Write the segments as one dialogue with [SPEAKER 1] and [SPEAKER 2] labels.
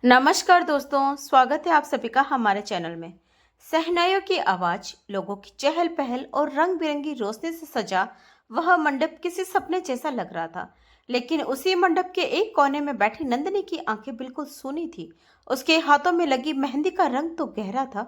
[SPEAKER 1] नमस्कार दोस्तों, स्वागत है आप सभी का हमारे चैनल में। शहनाइयों की आवाज, लोगों की चहल पहल और रंग बिरंगी रोशनी से सजा वह मंडप किसी सपने जैसा लग रहा था। लेकिन उसी मंडप के एक कोने में बैठी नंदिनी की आंखें बिल्कुल सूनी थी। उसके हाथों में लगी मेहंदी का रंग तो गहरा था,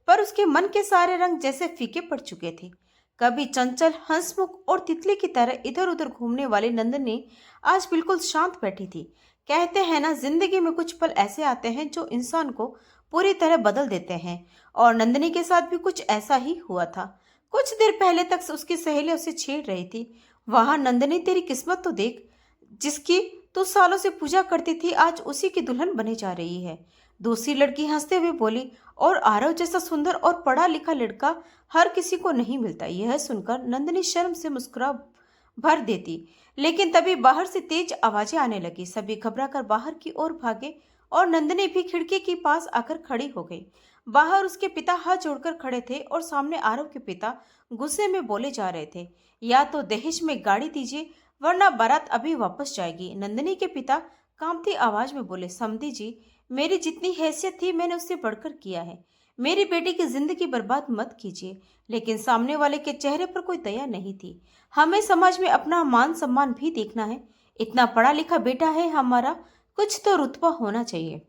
[SPEAKER 1] पर उसके मन के सारे रंग जैसे फीके पड़ चुके थे। कभी चंचल, हंसमुख और तितली की तरह इधर उधर घूमने वाली नंदिनी आज बिल्कुल शांत बैठी थी। कहते हैं ना, जिंदगी में कुछ पल ऐसे आते हैं जो इंसान को पूरी तरह बदल देते हैं। और नंदिनी के साथ भी कुछ ऐसा ही हुआ था। कुछ देर पहले तक उसकी सहेली उसे छेड़ रही थी। वहां नंदिनी, तेरी किस्मत तो देख, जिसकी तू सालों से पूजा करती थी आज उसी की दुल्हन बने जा रही है। दूसरी लड़की हंसते हुए बोली, और आरव जैसा सुंदर और पढ़ा लिखा लड़का हर किसी को नहीं मिलता। यह सुनकर नंदिनी शर्म से मुस्कुरा भर देती, लेकिन तभी बाहर से तेज आवाजें आने लगी। सभी घबराकर बाहर की ओर भागे और नंदिनी भी खिड़की के पास आकर खड़ी हो गई। बाहर उसके पिता हाथ जोड़कर खड़े थे और सामने आरव के पिता गुस्से में बोले जा रहे थे, या तो दहेज में गाड़ी दीजिए वरना बारात अभी वापस जाएगी। नंदिनी के पिता कांपती आवाज में बोले, समधी जी, मेरी जितनी हैसियत थी मैंने उससे बढ़कर किया है। मेरी बेटी की जिंदगी बर्बाद मत कीजिए। लेकिन सामने वाले के चेहरे पर कोई दया नहीं थी। हमें समाज में अपना मान सम्मान भी देखना है। इतना पढ़ा लिखा बेटा है हमारा, कुछ तो रुतबा होना चाहिए।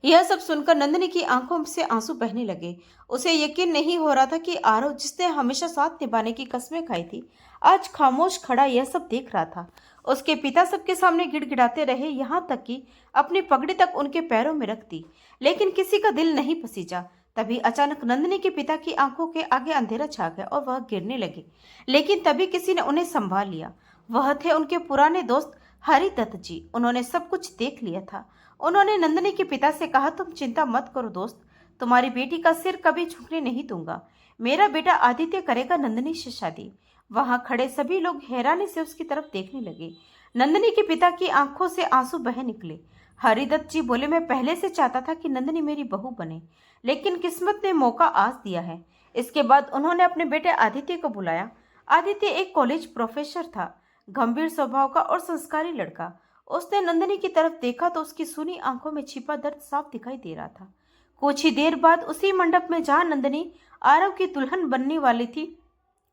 [SPEAKER 1] यह सब सुनकर नंदिनी की आंखों से आंसू बहने लगे। उसे यकीन नहीं हो रहा था कि आरव, जिसने हमेशा साथ निभाने की कस्में खाई थी, आज खामोश खड़ा यह सब देख रहा था। उसके पिता सबके सामने गिड़गिड़ाते रहे, यहाँ तक कि अपनी पगड़ी तक उनके पैरों में रख दी, लेकिन किसी का दिल नहीं पसीजा। तभी अचानक नंदिनी के पिता की आंखों के आगे अंधेरा छा गया और वह गिरने लगे। लेकिन तभी किसी ने उन्हें संभाल लिया। वह थे उनके पुराने दोस्त हरिदत्त जी। उन्होंने सब कुछ देख लिया था। उन्होंने नंदिनी के पिता से कहा, तुम चिंता मत करो दोस्त, तुम्हारी बेटी का सिर कभी झुकने नहीं दूंगा। मेरा बेटा आदित्य करेगा नंदिनी से शादी। वहां खड़े सभी लोग हैरानी से उसकी तरफ देखने लगे। नंदिनी के पिता की आंखों से आंसू बह निकले। हरिदत्त जी बोले, मैं पहले से चाहता था कि नंदिनी मेरी बहू बने, लेकिन किस्मत ने मौका आज दिया है। इसके बाद उन्होंने अपने बेटे आदित्य को बुलाया। आदित्य एक कॉलेज प्रोफेसर था, गंभीर स्वभाव का और संस्कारी लड़का। उसने नंदिनी की तरफ देखा तो उसकी सूनी आंखों में छिपा दर्द साफ दिखाई दे रहा था। कुछ ही देर बाद उसी मंडप में जहां नंदिनी आरव की दुल्हन बनने वाली थी,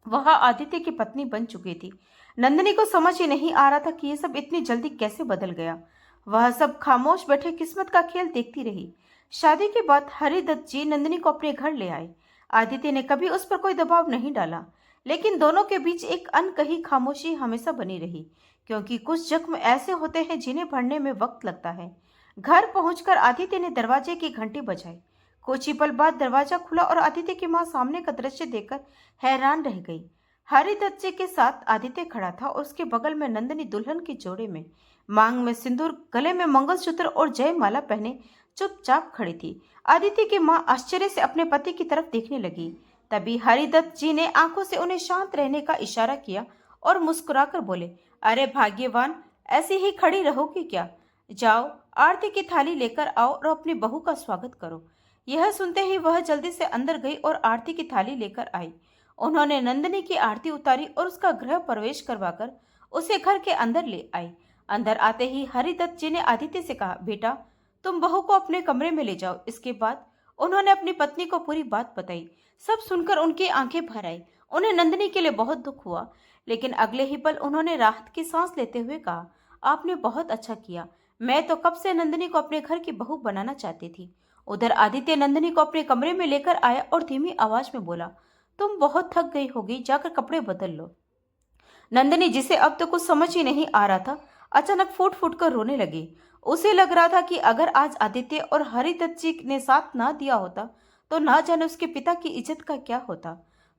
[SPEAKER 1] वह आदित्य की पत्नी बन चुकी थी। नंदिनी को समझ ही नहीं आ रहा था कि यह सब इतनी जल्दी कैसे बदल गया। वह सब खामोश बैठे किस्मत का खेल देखती रही। शादी के बाद हरिदत्त जी नंदिनी को अपने घर ले आए। आदित्य ने कभी उस पर कोई दबाव नहीं डाला, लेकिन दोनों के बीच एक अनकही खामोशी हमेशा बनी रही, क्योंकि कुछ जख्म ऐसे होते हैं जिन्हें भरने में वक्त लगता है। घर पहुंचकर आदित्य ने दरवाजे की घंटी बजाई। कुछ ही पल बाद दरवाजा खुला और आदित्य की मां सामने का दृश्य देखकर हैरान रह गई। हरिदत्त जी के साथ आदित्य खड़ा था और उसके बगल में नंदिनी दुल्हन के जोड़े में, मांग में सिंदूर, गले में मंगलसूत्र और जयमाला पहने चुपचाप खड़ी थी। आदित्य की मां आश्चर्य से अपने पति की तरफ देखने लगी। तभी हरिदत्त जी ने आंखों से उन्हें शांत रहने का इशारा किया और मुस्कुराकर बोले, अरे भाग्यवान, ऐसी ही खड़ी रहोगी क्या? जाओ, आरती की थाली लेकर आओ और अपनी बहू का स्वागत करो। यह सुनते ही वह जल्दी से अंदर गई और आरती की थाली लेकर आई। उन्होंने नंदिनी की आरती उतारी और उसका गृह प्रवेश करवाकर उसे घर के अंदर ले आई। अंदर आते ही हरिदत्त जी ने आदित्य से कहा, बेटा, तुम बहू को अपने कमरे में ले जाओ। इसके बाद उन्होंने अपनी पत्नी को पूरी बात बताई। सब सुनकर उनकी आंखें भर आई। उन्हें नंदिनी के लिए बहुत दुख हुआ, लेकिन अगले ही पल उन्होंने राहत की सांस लेते हुए कहा, आपने बहुत अच्छा किया। मैं तो कब से नंदिनी को अपने घर की बहू बनाना चाहती थी। उधर आदित्य नंदिनी को अपने कमरे में लेकर आया और धीमी आवाज में बोला, तुम बहुत थक गई होगी, जाकर कपड़े बदल लो। नंदिनी, जिसे अब तो कुछ समझ ही नहीं आ रहा था, अचानक फूट फूट कर रोने लगी। उसे लग रहा था कि अगर आज आदित्य और हरिदत्त जी ने साथ ना दिया होता तो ना जाने उसके पिता की इज्जत का क्या होता।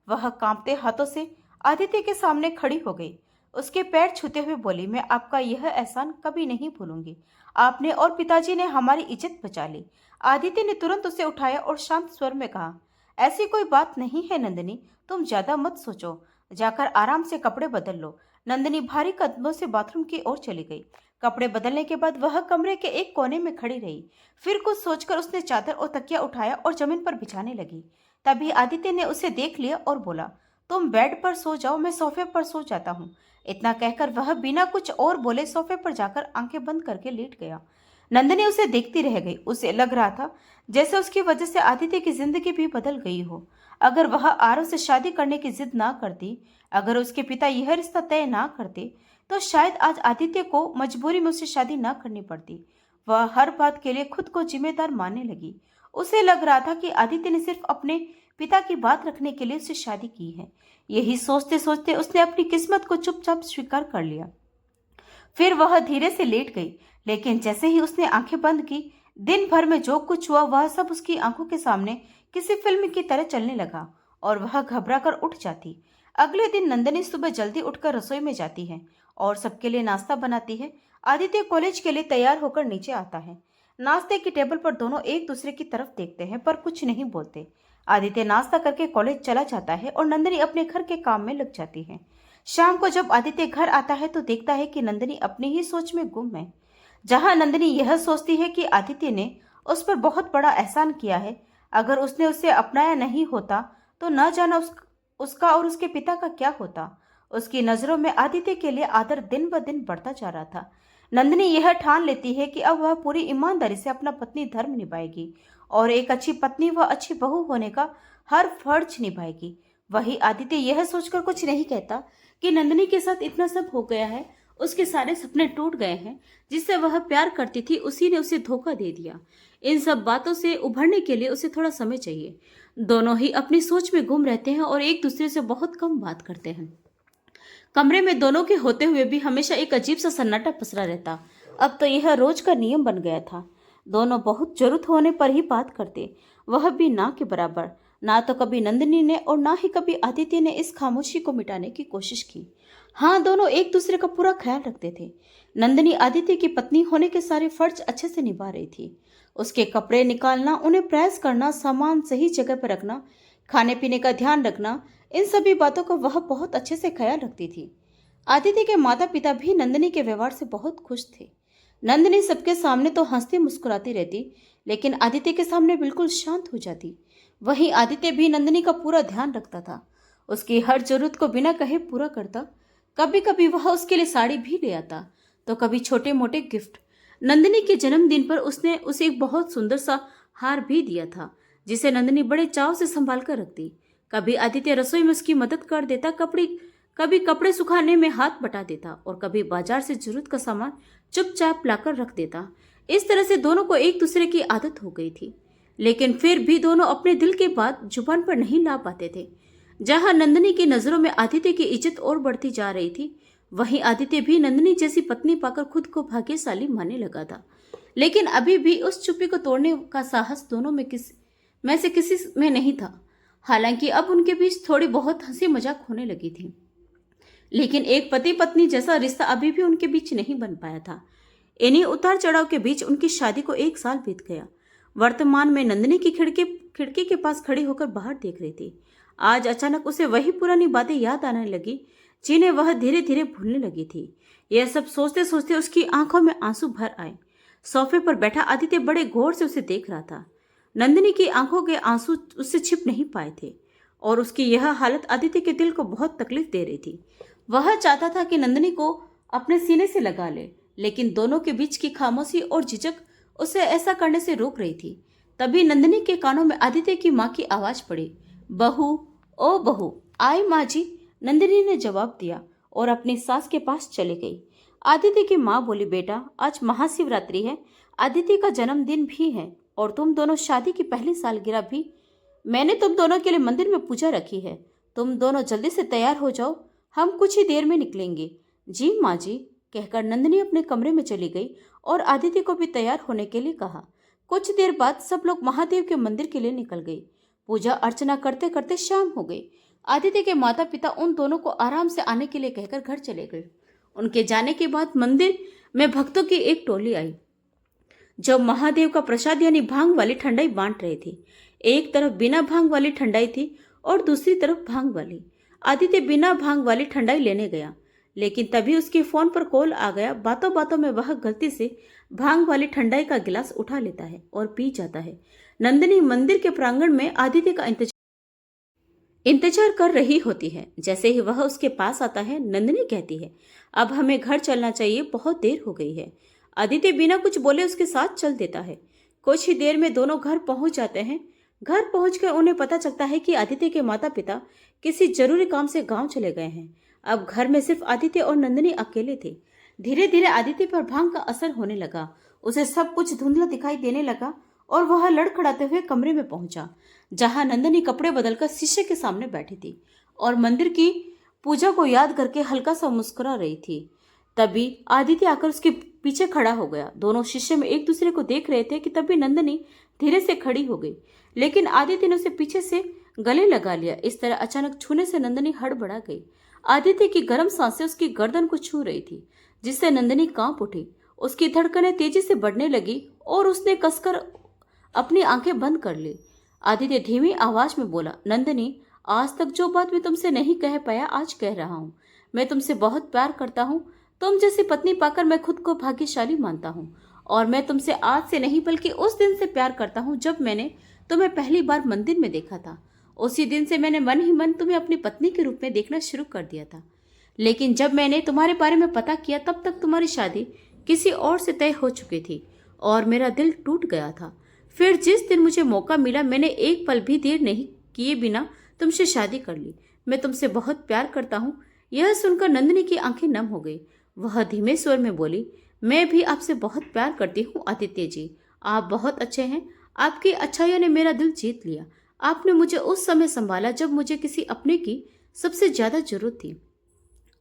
[SPEAKER 1] वह कांपते हाथों से आदित्य के सामने खड़ी हो गई। उसके पैर छूते हुए बोली, मैं आपका यह एहसान कभी नहीं भूलूंगी। आपने और पिताजी ने हमारी इज्जत बचा ली। आदित्य ने तुरंत उसे उठाया और शांत स्वर में कहा, ऐसी कोई बात नहीं है नंदिनी, तुम ज्यादा मत सोचो, जाकर आराम से कपड़े बदल लो। नंदिनी भारी कदमों से बाथरूम की ओर चली गई। कपड़े बदलने के बाद वह कमरे के एक कोने में खड़ी रही। फिर कुछ सोचकर उसने चादर और तकिया उठाया और जमीन पर बिछाने लगी। तभी आदित्य ने उसे देख लिया और बोला, तुम बेड पर सो जाओ, मैं सोफे पर सो जाता हूँ। इतना कहकर वह बिना कुछ और बोले सोफे पर जाकर आंखें बंद करके लेट गया। नंदिनी उसे देखती रह गई। उसे लग रहा था जैसे उसकी वजह से आदित्य की जिंदगी भी बदल गई हो। अगर वह आरव से शादी करने की जिद ना करती, अगर उसके पिता यह रिश्ता तय ना करते, तो शायद आज आदित्य को मजबूरी में उससे शादी ना करनी पड़ती। वह हर बात के लिए खुद को जिम्मेदार मानने लगी। उसे लग रहा था कि आदित्य ने सिर्फ अपने पिता की बात रखने के लिए उससे शादी की है। यही सोचते सोचते उसने अपनी किस्मत को चुपचाप स्वीकार कर लिया। फिर वह धीरे से लेट गई, लेकिन जैसे ही उसने आंखें बंद की, दिन भर में जो कुछ हुआ वह सब उसकी आंखों के सामने किसी फिल्म की तरह चलने लगा और वह घबरा कर उठ जाती। अगले दिन नंदिनी सुबह जल्दी उठकर रसोई में जाती है और सबके लिए नाश्ता बनाती है। आदित्य कॉलेज के लिए तैयार होकर नीचे आता है। नाश्ते की टेबल पर दोनों एक दूसरे की तरफ देखते हैं पर कुछ नहीं बोलते। आदित्य नाश्ता करके कॉलेज चला जाता है और नंदिनी अपने घर के काम में लग जाती है। शाम को जब आदित्य घर आता है तो देखता है कि नंदिनी अपनी ही सोच में गुम है। जहां नंदिनी यह सोचती है कि आदित्य ने उस पर बहुत बड़ा एहसान किया है, अगर उसने उसे अपनाया नहीं होता तो न जाना उसका और उसके पिता का क्या होता। उसकी नजरों में आदित्य के लिए आदर दिन ब दिन बढ़ता जा रहा था। नंदिनी यह ठान लेती है कि अब वह पूरी ईमानदारी से अपना पत्नी धर्म निभाएगी और एक अच्छी पत्नी व अच्छी बहू होने का हर फर्ज निभाएगी। वही आदित्य यह सोचकर कुछ नहीं कहता कि नंदिनी के साथ इतना सब हो गया है, उसके सारे सपने टूट गए हैं। जिससे वह प्यार करती थी उसी ने उसे धोखा दे दिया। इन सब बातों से उभरने के लिए उसे थोड़ा समय चाहिए। दोनों ही अपनी सोच में गुम रहते हैं और एक दूसरे से बहुत कम बात करते हैं। कमरे में दोनों के होते हुए भी हमेशा एक अजीब सा सन्नाटा पसरा रहता। अब तो यह रोज का नियम बन गया था। दोनों बहुत जरूरत होने पर ही बात करते, वह भी ना के बराबर। ना तो कभी नंदिनी ने और ना ही कभी आदित्य ने इस खामोशी को मिटाने की कोशिश की। हाँ, दोनों एक दूसरे का पूरा ख्याल रखते थे। नंदिनी आदित्य की पत्नी होने के सारे फर्ज अच्छे से निभा रही थी। उसके कपड़े निकालना, उन्हें प्रेस करना, सामान सही जगह पर रखना, खाने पीने का ध्यान रखना, इन सभी बातों का वह बहुत अच्छे से ख्याल रखती थी। आदित्य के माता पिता भी नंदिनी के व्यवहार से बहुत खुश थे। नंदिनी सबके सामने तो हंसती मुस्कुराती रहती, लेकिन आदित्य के सामने बिल्कुल शांत हो जाती। वहीं आदित्य भी नंदिनी का पूरा ध्यान रखता था, उसकी हर जरूरत को बिना कहे पूरा करता। कभी कभी वह उसके लिए साड़ी भी ले आता, तो कभी छोटे मोटे गिफ्ट। नंदिनी के जन्मदिन पर उसने उसे एक बहुत सुंदर सा हार भी दिया था, जिसे नंदिनी बड़े चाव से संभाल कर रखती। कभी आदित्य रसोई में उसकी मदद कर देता, कभी कपड़े सुखाने में हाथ बटा देता और कभी बाजार से जरूरत का सामान चुपचाप लाकर रख देता। इस तरह से दोनों को एक दूसरे की आदत हो गई थी, लेकिन फिर भी दोनों अपने दिल की बात जुबान पर नहीं ला पाते थे। जहां नंदिनी की नजरों में आदित्य की इज्जत और बढ़ती जा रही थी, वहीं आदित्य भी नंदिनी जैसी पत्नी पाकर खुद को भाग्यशाली मानने लगा था। लेकिन अभी भी उस चुप्पी को तोड़ने का साहस दोनों में से किसी में नहीं था। हालांकि अब उनके बीच थोड़ी बहुत हंसी मजाक होने लगी थी, लेकिन एक पति पत्नी जैसा रिश्ता अभी भी उनके बीच नहीं बन पाया था। इन्हीं उतार चढ़ाव के बीच उनकी शादी को 1 साल बीत गया। वर्तमान में नंदिनी की खिड़की के पास खड़ी होकर बाहर देख रही थी। आज अचानक उसे वही पुरानी बातें याद आने लगी, जिन्हें वह धीरे धीरे भूलने लगी थी। यह सब सोचते सोचते उसकी आंखों में आंसू भर आए। सोफे पर बैठा आदित्य बड़े गौर से उसे देख रहा था। नंदिनी की आंखों के आंसू उससे छिप नहीं पाए थे और उसकी यह हालत आदित्य के दिल को बहुत तकलीफ दे रही थी। वह चाहता था कि नंदिनी को अपने सीने से लगा ले, लेकिन दोनों के बीच की खामोशी और झिझक उसे ऐसा करने से रोक रही थी। तभी नंदिनी के कानों में आदित्य की माँ की आवाज पड़ी, बहू, ओ बहू, आई माँ जी। नंदिनी ने जवाब दिया और अपनी सास के पास चली गई। आदित्य की माँ बोली, बेटा, आज महाशिवरात्रि है, आदित्य का जन्मदिन भी है और तुम दोनों शादी की पहली सालगिरह भी मैंने तुम दोनों के लिए मंदिर में पूजा रखी है। तुम दोनों जल्दी से तैयार हो जाओ, हम कुछ ही देर में निकलेंगे। जी माँ जी, कहकर नंदिनी अपने कमरे में चली गई और आदित्य को भी तैयार होने के लिए कहा। कुछ देर बाद सब लोग महादेव के मंदिर के लिए निकल गए। पूजा अर्चना करते करते शाम हो गई। आदित्य के माता पिता उन दोनों को आराम से आने के लिए कहकर घर चले गए। उनके जाने के बाद मंदिर में भक्तों की एक टोली आई, जो महादेव का प्रसाद यानी भांग वाली ठंडाई बांट रहे थे। एक तरफ बिना भांग वाली ठंडाई थी और दूसरी तरफ भांग वाली। आदित्य बिना भांग वाली ठंडाई लेने गया, लेकिन तभी उसके फोन पर कॉल आ गया। बातों बातों में वह गलती से भांग वाली ठंडाई का गिलास उठा लेता है और पी जाता है। नंदिनी मंदिर के प्रांगण में आदित्य का इंतजार कर रही होती है। जैसे ही वह उसके पास आता है, नंदिनी कहती है, अब हमें घर चलना चाहिए, बहुत देर हो गई है। आदित्य बिना कुछ बोले उसके साथ चल देता है। कुछ ही देर में दोनों घर पहुंच जाते हैं। घर पहुंचकर उन्हें पता चलता है कि आदित्य के माता पिता किसी जरूरी काम से गांव चले गए हैं। अब घर में सिर्फ आदित्य और नंदिनी अकेले थे। धीरे धीरे आदित्य पर भांग का असर होने लगा। उसे सब कुछ धुंधला दिखाई देने लगा और वह लड़खड़ाते हुए कमरे में पहुंचा, जहां नंदिनी कपड़े बदलकर शीशे के सामने बैठी थी और मंदिर की पूजा को याद करके हल्का सा मुस्कुरा रही थी। तभी आदित्य आकर उसके पीछे खड़ा हो गया। दोनों शीशे में एक दूसरे को देख रहे थे कि तभी नंदिनी धीरे से खड़ी हो गई, लेकिन आदित्य ने उसे पीछे से गले लगा लिया। इस तरह अचानक छूने से नंदिनी हड़बड़ा गई। आदित्य की गर्म सांसें उसकी गर्दन को छू रही थी, जिससे नंदिनी कांप उठी। उसकी धड़कनें तेजी से बढ़ने लगी और उसने कसकर अपनी आंखें बंद कर ली। आदित्य धीमी आवाज में बोला, नंदिनी, आज तक जो बात मैं तुमसे नहीं कह पाया आज कह रहा हूँ। मैं तुमसे बहुत प्यार करता हूँ। तुम जैसी पत्नी पाकर मैं खुद को भाग्यशाली मानता हूँ और मैं तुमसे आज से नहीं बल्कि उस दिन से प्यार करता हूँ जब मैंने तुम्हें पहली बार मंदिर में देखा था। उसी दिन से मैंने मन ही मन तुम्हें अपनी पत्नी के रूप में देखना शुरू कर दिया था। लेकिन जब मैंने तुम्हारे बारे में पता किया तब तक तुम्हारी शादी किसी और से तय हो चुकी थी और मेरा दिल टूट गया था। फिर जिस दिन मुझे मौका मिला मैंने एक पल भी देर नहीं किए बिना तुमसे शादी कर ली। मैं तुमसे बहुत प्यार करता हूँ। यह सुनकर नंदिनी की आंखें नम हो गई। वह धीमे स्वर में बोली, मैं भी आपसे बहुत प्यार करती हूँ आदित्य जी। आप बहुत अच्छे हैं। आपकी अच्छाइयों ने मेरा दिल जीत लिया। आपने मुझे उस समय संभाला जब मुझे किसी अपने की सबसे ज्यादा जरूरत थी।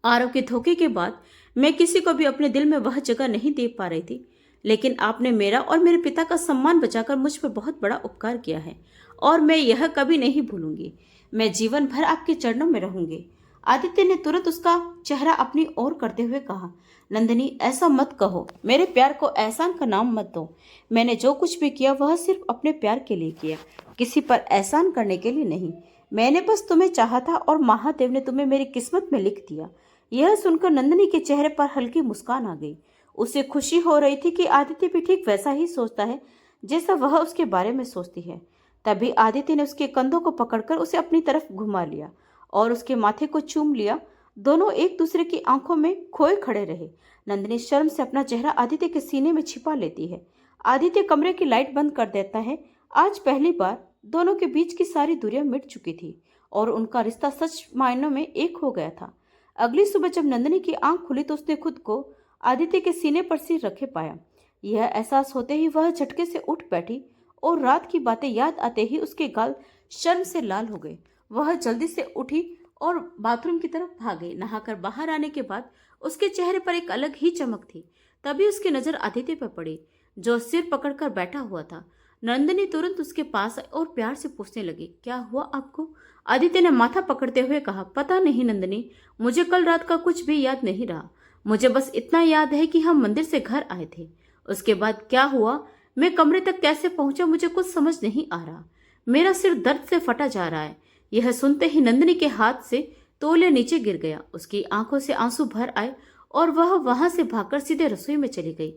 [SPEAKER 1] आरव के धोखे के बाद मैं किसी को भी अपने दिल में वह जगह नहीं दे पा रही थी, लेकिन आपने मेरा और मेरे पिता का सम्मान बचाकर मुझ पर बहुत बड़ा उपकार किया है और मैं यह कभी नहीं भूलूंगी। मैं जीवन भर आपके चरणों में रहूंगी। आदित्य ने तुरंत उसका चेहरा अपनी ओर करते हुए कहा, नंदिनी, ऐसा मत कहो। मेरे प्यार को एहसान का नाम मत दो। मैंने जो कुछ भी किया वह सिर्फ अपने प्यार के लिए किया, किसी पर एहसान करने के लिए नहीं। मैंने बस तुम्हें चाहा था और महादेव ने तुम्हें मेरी किस्मत में लिख दिया। यह सुनकर नंदिनी के चेहरे पर हल्की मुस्कान आ गई। उसे खुशी हो रही थी कि आदित्य भी ठीक वैसा ही सोचता है जैसा वह उसके बारे में सोचती है। तभी आदित्य ने उसके कंधों को पकड़कर उसे अपनी तरफ घुमा लिया और उसके माथे को चूम लिया। दोनों एक दूसरे की आंखों में खोए खड़े रहे। नंदिनी शर्म से अपना चेहरा आदित्य के सीने में छिपा लेती है। आदित्य कमरे की लाइट बंद कर देता है। आज पहली बार दोनों के बीच की सारी दूरियां मिट चुकी थी और उनका रिश्ता सच मायनों में एक हो गया था। अगली सुबह जब नंदिनी की आंख खुली तो उसने खुद को आदित्य के सीने पर सिर रखे पाया। यह एहसास होते ही वह झटके से उठ बैठी और रात की बातें याद आते ही उसके गाल शर्म से लाल हो गए। वह जल्दी से उठी और बाथरूम की तरफ भागी। नहाकर बाहर आने के बाद उसके चेहरे पर एक अलग ही चमक थी। तभी उसकी नजर आदित्य पर पड़ी, जो सिर पकड़कर बैठा हुआ था। नंदिनी तुरंत उसके पास आई और प्यार से पूछने लगी, क्या हुआ आपको? आदित्य ने माथा पकड़ते हुए कहा, पता नहीं नंदिनी, मुझे कल रात का कुछ भी याद नहीं रहा। मुझे बस इतना याद है कि हम मंदिर से घर आए थे। उसके बाद क्या हुआ, मैं कमरे तक कैसे पहुंचा, मुझे कुछ समझ नहीं आ रहा। मेरा सिर दर्द से फटा जा रहा है। यह सुनते ही नंदिनी के हाथ से तौलिया नीचे गिर गया। उसकी आंखों से आंसू भर आए और वह वहां से भागकर सीधे रसोई में चली गई।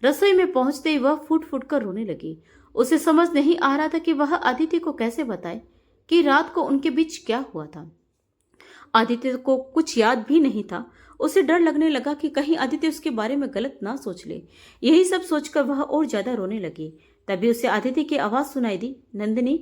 [SPEAKER 1] रसोई में पहुंचते ही वह फूट फूट कर रोने लगी। उसे समझ नहीं आ रहा था कि वह आदित्य को कैसे बताए कि रात को उनके बीच क्या हुआ था। आदित्य को कुछ याद भी नहीं था। उसे डर लगने लगा कि कहीं आदित्य उसके बारे में गलत ना सोच ले। यही सब सोचकर वह और ज्यादा रोने लगी। तभी उसे आदित्य की आवाज सुनाई दी, नंदिनी,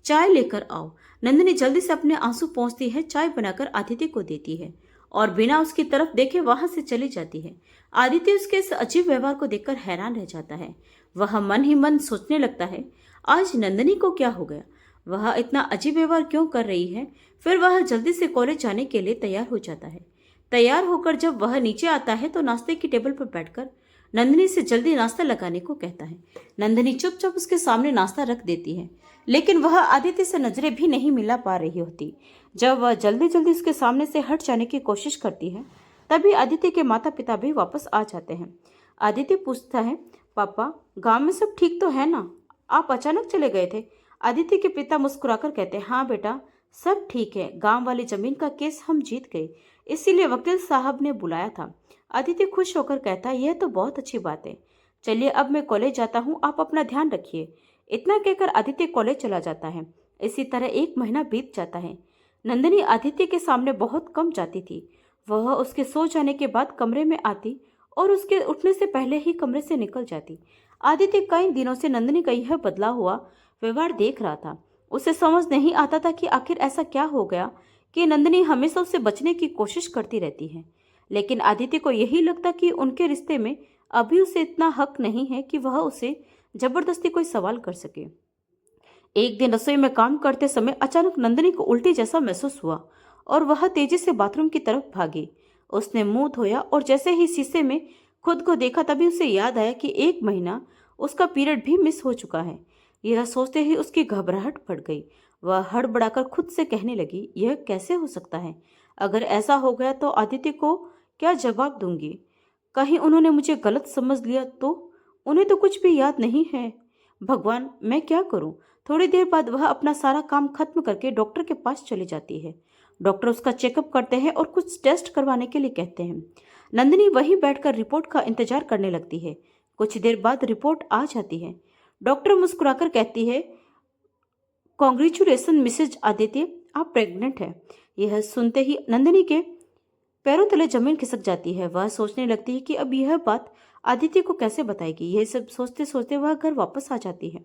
[SPEAKER 1] चाय लेकर आओ। नंदिनी जल्दी से अपने आंसू पोंछती है, चाय बनाकर आदित्य को देती है और बिना उसकी तरफ देखे वहां से चली जाती है। आदित्य उसके इस अजीब व्यवहार को देखकर हैरान रह जाता है। वह मन ही मन सोचने लगता है, आज नंदिनी को क्या हो गया? वह इतना अजीब व्यवहार क्यों कर रही है? फिर वह जल्दी से कॉलेज जाने के लिए तैयार हो जाता है। तैयार होकर जब वह नीचे आता है तो नाश्ते की टेबल पर बैठकर नंदिनी से जल्दी नाश्ता लगाने को कहता है। नंदिनी चुपचाप उसके सामने नाश्ता रख देती है, लेकिन वह आदित्य से नजरें भी नहीं मिला पा रही होती। जब वह जल्दी जल्दी उसके सामने से हट जाने की कोशिश करती है, तभी आदित्य के माता पिता भी वापस आ जाते हैं। आदित्य पूछता है, पापा, गांव में सब ठीक तो है ना? आप अचानक चले गए थे। आदित्य के पिता मुस्कुराकर कहते हैं, हाँ बेटा, सब ठीक है। गांव वाली जमीन का केस हम जीत गए, इसीलिए वकील साहब ने बुलाया था। आदित्य खुश होकर कहता है, यह तो बहुत अच्छी बात है। चलिए अब मैं कॉलेज जाता हूँ, आप अपना ध्यान रखिए। इतना कहकर आदित्य कॉलेज चला जाता है। इसी तरह 1 महीना बीत जाता है। नंदिनी आदित्य के सामने बहुत कम जाती थी। वह उसके सो जाने के बाद कमरे में आती और उसके उठने से पहले ही कमरे से निकल जाती। आदित्य कई दिनों से नंदिनी का यह बदला हुआ व्यवहार देख रहा था। उसे समझ नहीं आता था कि आखिर ऐसा क्या हो गया कि नंदिनी हमेशा उससे बचने की कोशिश करती रहती है। लेकिन आदित्य को यही लगता कि उनके रिश्ते में अभी उसे इतना हक नहीं है कि वह उसे जबरदस्ती कोई सवाल कर सके। एक दिन रसोई में काम करते समय अचानक नंदिनी को उल्टी जैसा महसूस हुआ और वह तेजी से बाथरूम की तरफ भागी। उसने मुंह धोया और जैसे ही शीशे में खुद को देखा तभी उसे याद आया कि 1 महीना उसका पीरियड भी मिस हो चुका है। यह सोचते ही उसकी घबराहट बढ़ गई। वह हड़बड़ाकर खुद से कहने लगी, यह कैसे हो सकता है? अगर ऐसा हो गया तो आदित्य को क्या जवाब दूंगी? कहीं उन्होंने मुझे गलत समझ लिया तो? उन्हें तो कुछ भी याद नहीं है। भगवान, मैं क्या करूं? थोड़ी देर बाद वह अपना सारा काम खत्म करके डॉक्टर के पास चली जाती है। डॉक्टर उसका चेकअप करते हैं और कुछ टेस्ट करवाने के लिए कहते हैं। नंदिनी वहीं बैठकर रिपोर्ट का इंतजार करने लगती है। कुछ देर बाद रिपोर्ट आ जाती है। डॉक्टर मुस्कुराकर कहती है, कॉन्ग्रेचुलेसन मिसेज आदित्य, आप प्रेग्नेंट है। यह सुनते ही नंदिनी के पैरों तले जमीन खिसक जाती है। वह सोचने लगती है कि अब यह बात आदित्य को कैसे बताएगी। यह सब सोचते सोचते वह घर वापस आ जाती है।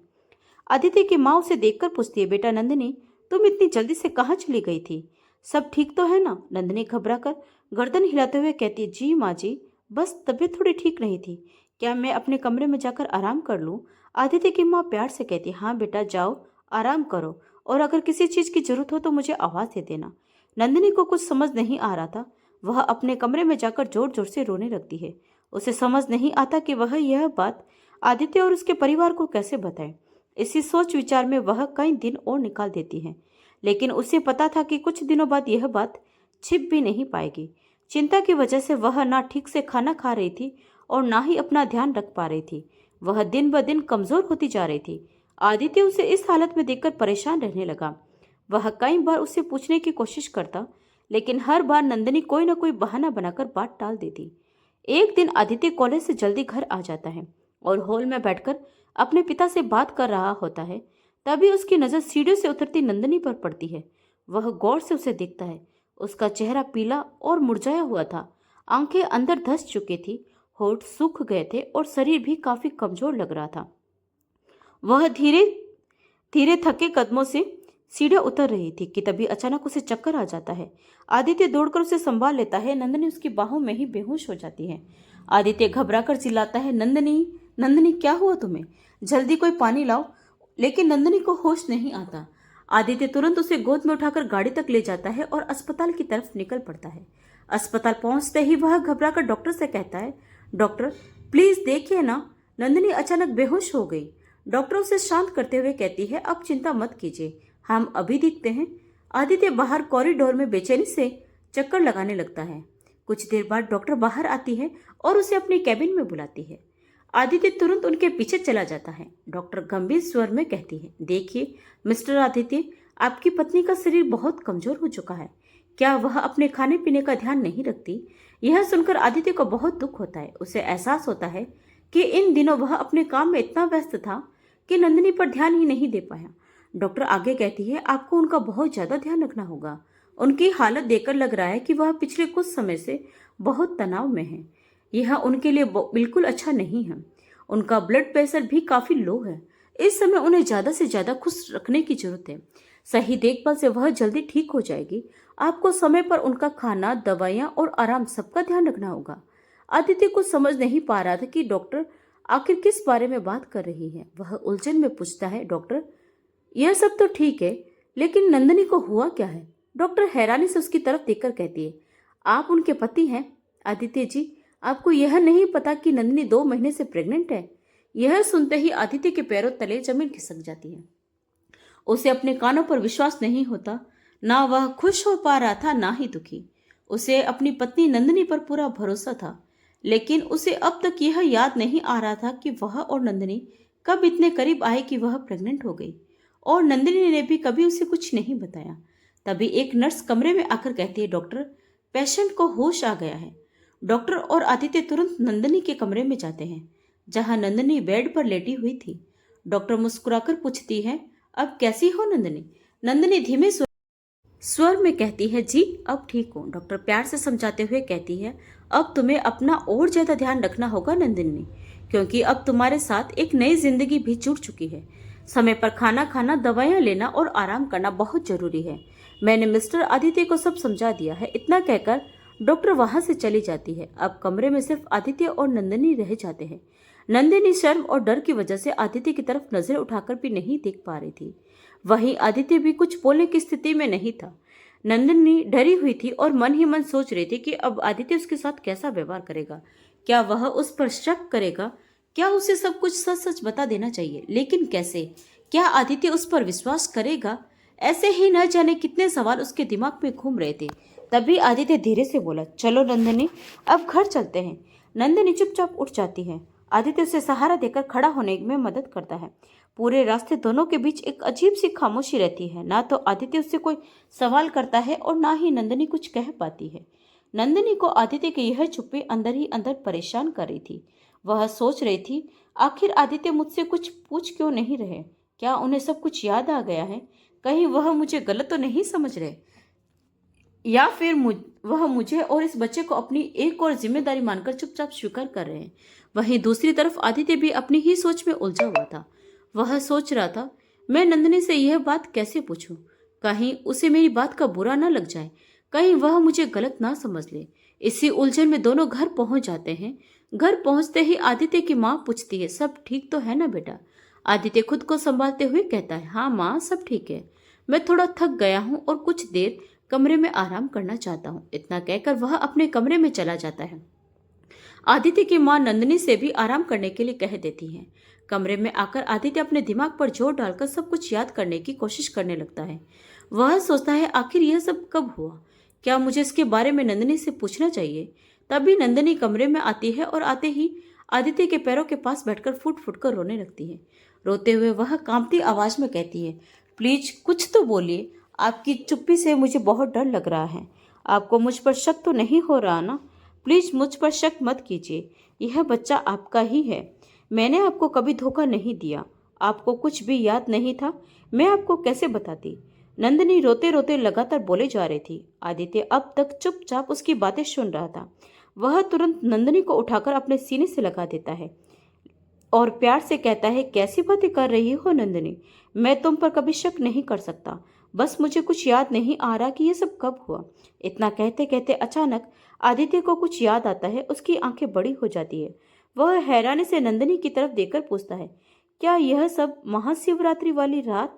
[SPEAKER 1] आदित्य की माँ उसे देखकर पूछती है, बेटा नंदिनी, तुम इतनी जल्दी से कहाँ चली गई थी? सब ठीक तो है ना? नंदिनी घबराकर गर्दन हिलाते हुए कहती है, जी माँ जी, बस तबीयत थोड़ी ठीक नहीं थी। क्या मैं अपने कमरे में जाकर आराम कर लूँ? आदित्य की माँ प्यार से कहती है, हाँ बेटा जाओ, आराम करो, और अगर किसी चीज की जरूरत हो तो मुझे आवाज दे देना। नंदिनी को कुछ समझ नहीं आ रहा था। वह अपने कमरे में जाकर जोर जोर से रोने लगती है। उसे समझ नहीं आता कि वह यह बात आदित्य और उसके परिवार को कैसे बताए। इसी सोच विचार में वह कई दिन और निकाल देती है। लेकिन उसे पता था कि कुछ दिनों बाद यह बात छिप भी नहीं पाएगी। चिंता की वजह से वह ना ठीक से खाना खा रही थी और ना ही अपना ध्यान रख पा रही थी। वह दिन ब दिन कमजोर होती जा रही थी। आदित्य उसे इस हालत में देखकर परेशान रहने लगा। वह कई बार उससे पूछने की कोशिश करता, लेकिन हर बार नंदिनी कोई न कोई बहाना बनाकर बात टाल देती। एक दिन आदित्य कॉलेज से जल्दी घर आ जाता है और हॉल में बैठकर अपने पिता से बात कर रहा होता है। तभी उसकी नजर सीढ़ियों से उतरती नंदिनी पर पड़ती है। वह गौर से उसे देखता है। उसका चेहरा पीला और मुरझाया हुआ था। आंखें अंदर धंस चुकी थी, होठ सूख गए थे और शरीर भी काफी कमजोर लग रहा था। वह धीरे धीरे थके कदमों से सीढ़ियां उतर रही थी कि तभी अचानक उसे चक्कर आ जाता है। आदित्य दौड़कर उसे संभाल लेता है। नंदिनी उसकी बाहों में ही बेहोश हो जाती है। आदित्य घबराकर चिल्लाता है, नंदिनी, नंदिनी क्या हुआ तुम्हें? जल्दी कोई पानी लाओ। लेकिन नंदिनी को होश नहीं आता। आदित्य तुरंत उसे गोद में उठाकर गाड़ी तक ले जाता है और अस्पताल की तरफ निकल पड़ता है। अस्पताल पहुंचते ही वह घबराकर डॉक्टर से कहता है, डॉक्टर प्लीज देखिए ना, नंदिनी अचानक बेहोश हो गई। डॉक्टर उसे शांत करते हुए कहती है, अब चिंता मत कीजिए, हम अभी देखते हैं। आदित्य बाहर कॉरिडोर में बेचैनी से चक्कर लगाने लगता है। कुछ देर बाद डॉक्टर बाहर आती है और उसे अपनी कैबिन में बुलाती है। आदित्य तुरंत उनके पीछे चला जाता है। डॉक्टर गंभीर स्वर में कहती है, देखिए मिस्टर आदित्य, आपकी पत्नी का शरीर बहुत कमजोर हो चुका है। क्या वह अपने खाने पीने का ध्यान नहीं रखती? यह सुनकर आदित्य को बहुत दुख होता है। उसे एहसास होता है कि इन दिनों वह अपने काम में इतना व्यस्त था कि नंदिनी पर ध्यान ही नहीं दे पाया। डॉक्टर आगे कहती है, आपको उनका बहुत ज्यादा ध्यान रखना होगा। उनकी हालत देखकर लग रहा है कि वह पिछले कुछ समय से बहुत तनाव में है। यह उनके लिए बिल्कुल अच्छा नहीं है। उनका ब्लड प्रेशर भी काफी लो है। इस समय उन्हें ज्यादा से ज्यादा खुश रखने की जरूरत है। सही देखभाल से वह जल्दी ठीक हो जाएगी। आपको समय पर उनका खाना, दवाइयां और आराम सबका ध्यान रखना होगा। आदित्य कुछ समझ नहीं पा रहा था कि डॉक्टर आखिर किस बारे में बात कर रही है। वह उलझन में पूछता है, डॉक्टर यह सब तो ठीक है, लेकिन नंदिनी को हुआ क्या है? डॉक्टर हैरानी से उसकी तरफ देखकर कहती है, आप उनके पति हैं? आदित्य जी, आपको यह नहीं पता कि नंदिनी 2 महीने से प्रेग्नेंट है? यह सुनते ही आदित्य के पैरों तले जमीन खिसक जाती है। उसे अपने कानों पर विश्वास नहीं होता। ना वह खुश हो पा रहा था, ना ही दुखी। उसे अपनी पत्नी नंदिनी पर पूरा भरोसा था, लेकिन उसे अब तक यह याद नहीं आ रहा था कि वह और नंदिनी कब इतने करीब आए कि वह प्रेग्नेंट हो गई। और नंदिनी ने भी कभी उसे कुछ नहीं बताया। तभी एक नर्स कमरे में आकर कहती है, डॉक्टर, पेशेंट को होश आ गया है। डॉक्टर और आदित्य तुरंत नंदिनी के कमरे में जाते हैं, जहां नंदिनी बेड पर लेटी हुई थी। डॉक्टर मुस्कुराकर पूछती है, अब कैसी हो नंदिनी? नंदिनी धीमे स्वर में कहती है, जी अब ठीक हूँ। डॉक्टर प्यार से समझाते हुए कहती है,
[SPEAKER 2] अब तुम्हें अपना और ज्यादा ध्यान रखना होगा नंदिनी, क्योंकि अब तुम्हारे साथ एक नई जिंदगी भी जुड़ चुकी है। समय पर खाना खाना, दवाइयाँ लेना और आराम करना बहुत जरूरी है। मैंने मिस्टर आदित्य को सब समझा दिया है। इतना कहकर डॉक्टर वहां से चली जाती है। अब कमरे में सिर्फ आदित्य और नंदिनी रह जाते हैं। नंदिनी शर्म और डर की वजह से आदित्य की तरफ नजर उठाकर भी नहीं देख पा रही थी। वहीं आदित्य भी कुछ बोलने की स्थिति में नहीं था। नंदिनी डरी हुई थी और मन ही मन सोच रही थी कि अब आदित्य उसके साथ कैसा व्यवहार करेगा। क्या वह उस पर शक करेगा? क्या उसे सब कुछ सच सच बता देना चाहिए? लेकिन कैसे? क्या आदित्य उस पर विश्वास करेगा? ऐसे ही न जाने कितने सवाल उसके दिमाग में घूम रहे थे। तभी आदित्य धीरे से बोला, चलो नंदिनी, अब घर चलते हैं। नंदिनी चुपचाप उठ जाती है। आदित्य उसे सहारा देकर खड़ा होने में मदद करता है। पूरे रास्ते दोनों के बीच एक अजीब सी खामोशी रहती है। ना तो आदित्य उससे कोई सवाल करता है और ना ही नंदिनी कुछ कह पाती है। नंदिनी को आदित्य की यह चुप्पी अंदर ही अंदर परेशान कर रही थी। वह सोच रही थी, आखिर आदित्य मुझसे कुछ पूछ क्यों नहीं रहे? क्या उन्हें सब कुछ याद आ गया है? कहीं वह मुझे गलत तो नहीं समझ रहे, या फिर वह मुझे और इस बच्चे को अपनी एक और जिम्मेदारी मानकर चुपचाप स्वीकार कर रहे हैं। वहीं दूसरी तरफ आदित्य भी अपनी ही सोच में उलझा हुआ था। वह सोच रहा था, मैं नंदिनी से यह बात कैसे पूछूं? कहीं उसे मेरी बात का बुरा ना लग जाए, कहीं वह मुझे गलत ना समझ ले। इसी उलझन में दोनों घर पहुंच जाते हैं। घर पहुंचते ही आदित्य की माँ पूछती है, सब ठीक तो है ना बेटा? आदित्य खुद को संभालते हुए कहता है, हाँ माँ, सब ठीक है। मैं थोड़ा थक गया हूँ और कुछ देर कमरे में आराम करना चाहता हूँ। इतना कहकर वह अपने कमरे में चला जाता है। आदित्य की मां नंदिनी से भी आराम करने के लिए कह देती है। कमरे में आकर आदित्य अपने दिमाग पर जोर डालकर सब कुछ याद करने की कोशिश करने लगता है। वह सोचता है, आखिर यह सब कब हुआ? क्या मुझे इसके बारे में नंदिनी से पूछना चाहिए? तभी नंदिनी कमरे में आती है और आते ही आदित्य के पैरों के पास बैठकर फुट फुट कर रोने लगती है। रोते हुए वह कांपती आवाज में कहती है, प्लीज कुछ तो बोलिए। आपकी चुप्पी से मुझे बहुत डर लग रहा है। आपको मुझ पर शक तो नहीं हो रहा ना? प्लीज मुझ पर शक मत कीजिए। यह बच्चा आपका ही है। मैंने आपको कभी धोखा नहीं दिया। आपको कुछ भी याद नहीं था, मैं आपको कैसे बताती? नंदिनी रोते रोते लगातार बोले जा रही थी। आदित्य अब तक चुपचाप उसकी बातें सुन रहा था। वह तुरंत नंदिनी को उठाकर अपने सीने से लगा देता है और प्यार से कहता है, कैसी बातें कर रही हो नंदिनी? मैं तुम पर कभी शक नहीं कर सकता। बस मुझे कुछ याद नहीं आ रहा कि यह सब कब हुआ। इतना कहते कहते अचानक आदित्य को कुछ याद आता है। उसकी आंखें बड़ी हो जाती है। वह हैरानी से नंदिनी की तरफ देखकर पूछता है, क्या यह सब महाशिवरात्रि वाली रात?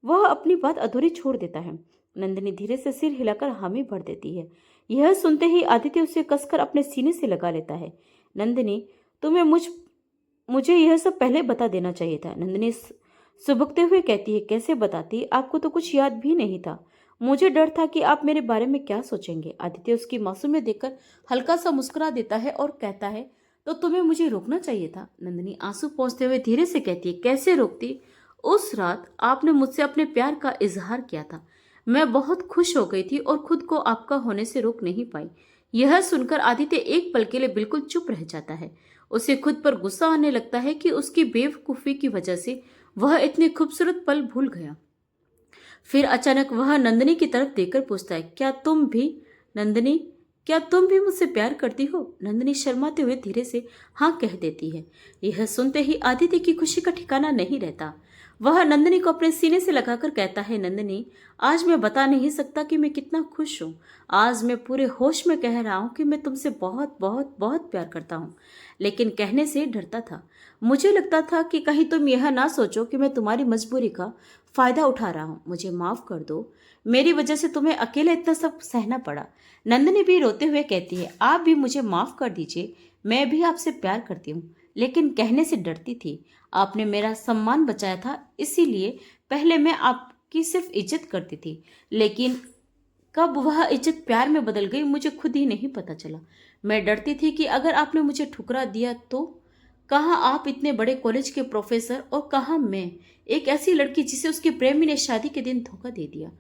[SPEAKER 2] वह अपनी बात अधूरी छोड़ देता है। नंदिनी धीरे से सिर हिलाकर हामी भर देती है। यह सुनते ही आदित्य उसे कसकर अपने सीने से लगा लेता है। नंदिनी, तुम्हें मुझे यह सब पहले बता देना चाहिए था। नंदिनी सुबकते हुए कहती है, कैसे बताती? आपको तो कुछ याद भी नहीं था। मुझे डर था कि आप मेरे बारे में क्या सोचेंगे। आदित्य उसकी मासूमियत देखकर हल्का सा मुस्कुरा देता है और कहता है, तो तुम्हें मुझे रोकना चाहिए था। नंदिनी आंसू पोंछते हुए धीरे से कहती है, कैसे रोकती? उस रात आपने मुझसे अपने प्यार का इजहार किया था। मैं बहुत खुश हो गई थी और खुद को आपका होने से रोक नहीं पाई। यह सुनकर आदित्य एक पल के लिए बिल्कुल चुप रह जाता है। उसे खुद पर गुस्सा आने लगता है कि उसकी बेवकूफी की वजह से वह इतने खूबसूरत पल भूल गया। फिर अचानक वह नंदिनी की तरफ देखकर पूछता है, क्या तुम भी नंदिनी, क्या तुम भी मुझसे प्यार करती हो? नंदिनी शर्माते हुए धीरे से हाँ कह देती है। यह सुनते ही आदित्य की खुशी का ठिकाना नहीं रहता। वह नंदिनी को अपने सीने से लगाकर कहता है, नंदिनी, आज मैं बता नहीं सकता कि मैं कितना खुश हूँ। आज मैं पूरे होश में कह रहा हूँ कि मैं तुमसे बहुत बहुत बहुत प्यार करता हूँ, लेकिन कहने से डरता था। मुझे लगता था कि कहीं तुम यह ना सोचो कि मैं तुम्हारी मजबूरी का फायदा उठा रहा हूँ। मुझे माफ कर दो, मेरी वजह से तुम्हें अकेले इतना सब सहना पड़ा। नंदिनी भी रोते हुए कहती है, आप भी मुझे माफ कर दीजिए। मैं भी आपसे प्यार करती हूँ, लेकिन कहने से डरती थी। आपने मेरा सम्मान बचाया था, इसीलिए पहले मैं आपकी सिर्फ इज्जत करती थी, लेकिन कब वह इज्जत प्यार में बदल गई मुझे खुद ही नहीं पता चला। मैं डरती थी कि अगर आपने मुझे ठुकरा दिया तो? कहाँ आप इतने बड़े कॉलेज के प्रोफेसर और कहाँ मैं, एक ऐसी लड़की जिसे उसके प्रेमी ने शादी के दिन धोखा दे दिया।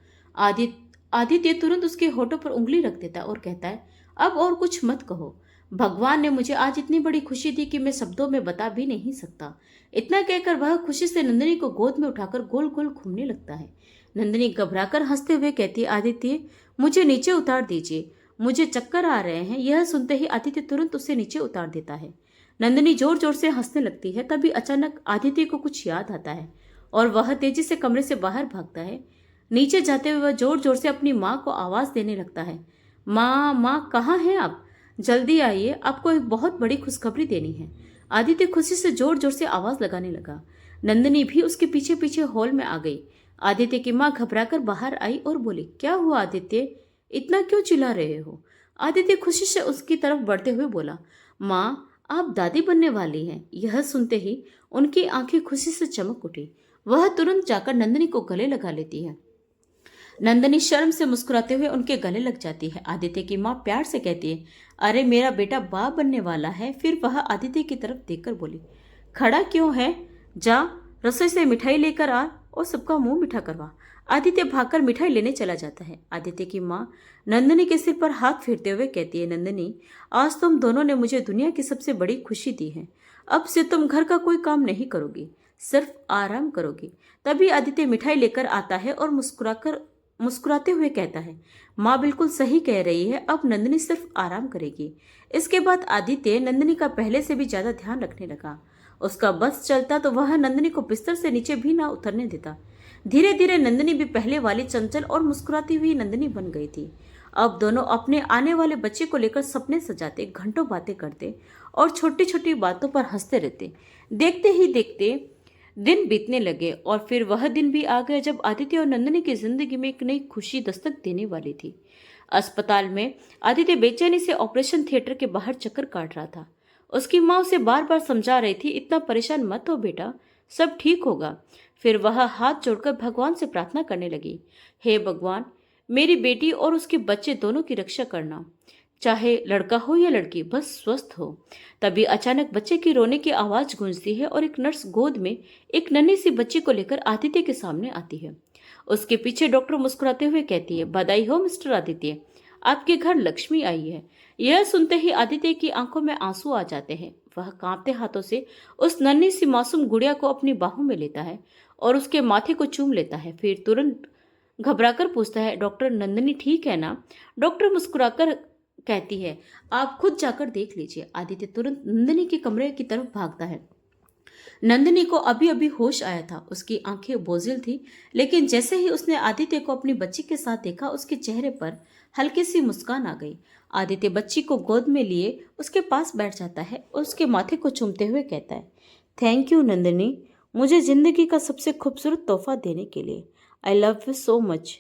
[SPEAKER 2] आदित्य तुरंत उसके होठों पर उंगली रख देता और कहता है, अब और कुछ मत कहो। भगवान ने मुझे आज इतनी बड़ी खुशी दी कि मैं शब्दों में बता भी नहीं सकता। इतना कहकर वह खुशी से नंदिनी को गोद में उठाकर गोल गोल घूमने लगता है। नंदिनी घबराकर हंसते हुए कहती है, आदित्य, मुझे नीचे उतार दीजिए। मुझे चक्कर आ रहे हैं। यह सुनते ही आदित्य तुरंत उसे नीचे उतार देता है। नंदिनी जोर जोर से हंसने लगती है। तभी अचानक आदित्य को कुछ याद आता है और वह तेजी से कमरे से बाहर भागता है। नीचे जाते हुए वह जोर जोर से अपनी माँ को आवाज देने लगता है। माँ, माँ, कहाँ हैं आप? जल्दी आइए, आपको एक बहुत बड़ी खुशखबरी देनी है। आदित्य खुशी से जोर जोर से आवाज लगाने लगा। नंदिनी भी उसके पीछे पीछे हॉल में आ गई। आदित्य की माँ घबराकर बाहर आई और बोली, क्या हुआ आदित्य, इतना क्यों चिल्ला रहे हो? आदित्य खुशी से उसकी तरफ बढ़ते हुए बोला, माँ, आप दादी बनने वाली हैं। यह सुनते ही उनकी आंखें खुशी से चमक उठी। वह तुरंत जाकर नंदिनी को गले लगा लेती है। नंदिनी शर्म से मुस्कुराते हुए उनके गले लग जाती है। आदित्य की माँ प्यार से कहती है, अरे मेरा बेटा बाप बनने वाला है। फिर वह आदित्य की तरफ देखकर बोली, खड़ा क्यों है? जा रसोई से मिठाई लेकर आ और सबका मुंह मीठा करवा। आदित्य भागकर मिठाई लेने चला जाता है। आदित्य की माँ नंदिनी के सिर पर हाथ फेरते हुए कहती है, नंदिनी, आज तुम दोनों ने मुझे दुनिया की सबसे बड़ी खुशी दी है। अब से तुम घर का कोई काम नहीं करोगी, सिर्फ आराम करोगी। तभी आदित्य मिठाई लेकर आता है और मुस्कुराते हुए कहता है, माँ बिल्कुल सही कह रही है, अब नंदिनी सिर्फ आराम करेगी। इसके बाद आदित्य नंदिनी का पहले से भी ज्यादा ध्यान रखने लगा। उसका बस चलता तो वह नंदिनी को बिस्तर से नीचे भी ना उतरने देता। धीरे धीरे नंदिनी भी पहले वाली चंचल और मुस्कुराती हुई नंदिनी बन गई थी। अब दोनों अपने आने वाले बच्चे को लेकर सपने सजाते, घंटों बातें करते और छोटी छोटी बातों पर हंसते रहते। देखते ही देखते दिन बीतने लगे और फिर वह दिन भी आ गया जब आदित्य और नंदिनी की जिंदगी में एक नई खुशी दस्तक देने वाली थी। अस्पताल में आदित्य बेचैनी से ऑपरेशन थिएटर के बाहर चक्कर काट रहा था। उसकी माँ उसे बार बार समझा रही थी, इतना परेशान मत हो बेटा, सब ठीक होगा। फिर वह हाथ जोड़कर भगवान से प्रार्थना करने लगी, हे भगवान, मेरी बेटी और उसके बच्चे दोनों की रक्षा करना, चाहे लड़का हो या लड़की, बस स्वस्थ हो। तभी अचानक बच्चे की रोने की आवाज गूंजती है और एक नर्स गोद में एक नन्ही सी बच्ची को लेकर आदित्य के सामने आती है। उसके पीछे डॉक्टर मुस्कुराते हुए कहती है, बधाई हो मिस्टर आदित्य, आपके घर लक्ष्मी आई है। यह सुनते ही आदित्य की आंखों में आंसू आ जाते हैं। वह कांपते हाथों से उस नन्ही सी मासूम गुड़िया को अपनी बाहों में लेता है और उसके माथे को चूम लेता है। फिर तुरंत घबराकर पूछता है, डॉक्टर, नंदिनी ठीक है ना? डॉक्टर मुस्कुराकर कहती है, आप खुद जाकर देख लीजिए। आदित्य तुरंत नंदिनी के कमरे की तरफ भागता है। नंदिनी को अभी अभी होश आया था। उसकी आंखें बोझिल थी, लेकिन जैसे ही उसने आदित्य को अपनी बच्ची के साथ देखा, उसके चेहरे पर हल्की सी मुस्कान आ गई। आदित्य बच्ची को गोद में लिए उसके पास बैठ जाता है और उसके माथे को चूमते हुए कहता है, थैंक यू नंदिनी, मुझे जिंदगी का सबसे खूबसूरत तोहफा देने के लिए। I love you so much.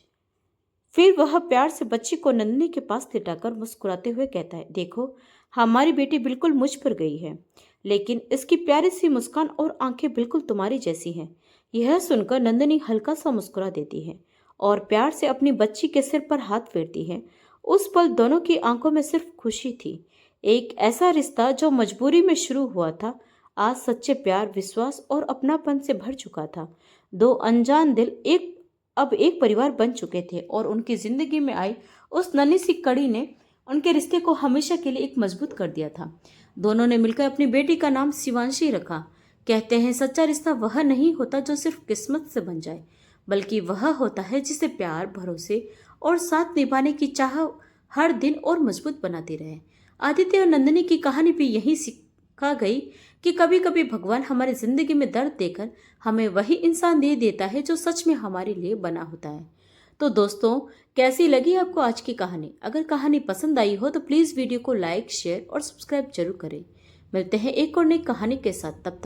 [SPEAKER 2] फिर वह प्यार से बच्ची को नंदिनी के पास लिटाकर मुस्कुराते हुए कहता है, देखो, हमारी बेटी बिल्कुल मुझ पर गई है, लेकिन इसकी प्यारी सी मुस्कान और आंखें बिल्कुल तुम्हारी जैसी हैं। यह सुनकर नंदिनी हल्का सा मुस्कुरा देती है और प्यार से अपनी बच्ची के सिर पर हाथ फेरती है। उस पल दोनों की आंखों में सिर्फ खुशी थी। एक ऐसा रिश्ता जो मजबूरी में शुरू हुआ था, आज सच्चे प्यार, विश्वास और अपनापन से भर चुका था। दो अनजान दिल अब एक परिवार बन चुके थे और उनकी जिंदगी में आई उस नन्ही सी कड़ी ने उनके रिश्ते को हमेशा के लिए एक मजबूत कर दिया था। दोनों ने मिलकर अपनी बेटी का नाम शिवांशी रखा। कहते हैं, सच्चा रिश्ता वह नहीं होता जो सिर्फ किस्मत से बन जाए, बल्कि वह होता है जिसे प्यार, भरोसे और साथ निभाने की चाह हर दिन और मजबूत बनाती रहे। आदित्य और नंदिनी की कहानी भी यही सिखा गई कि कभी कभी भगवान हमारी जिंदगी में दर्द देकर हमें वही इंसान दे देता है जो सच में हमारे लिए बना होता है। तो दोस्तों, कैसी लगी आपको आज की कहानी? अगर कहानी पसंद आई हो तो प्लीज़ वीडियो को लाइक, शेयर और सब्सक्राइब जरूर करें। मिलते हैं एक और नई कहानी के साथ। तब तक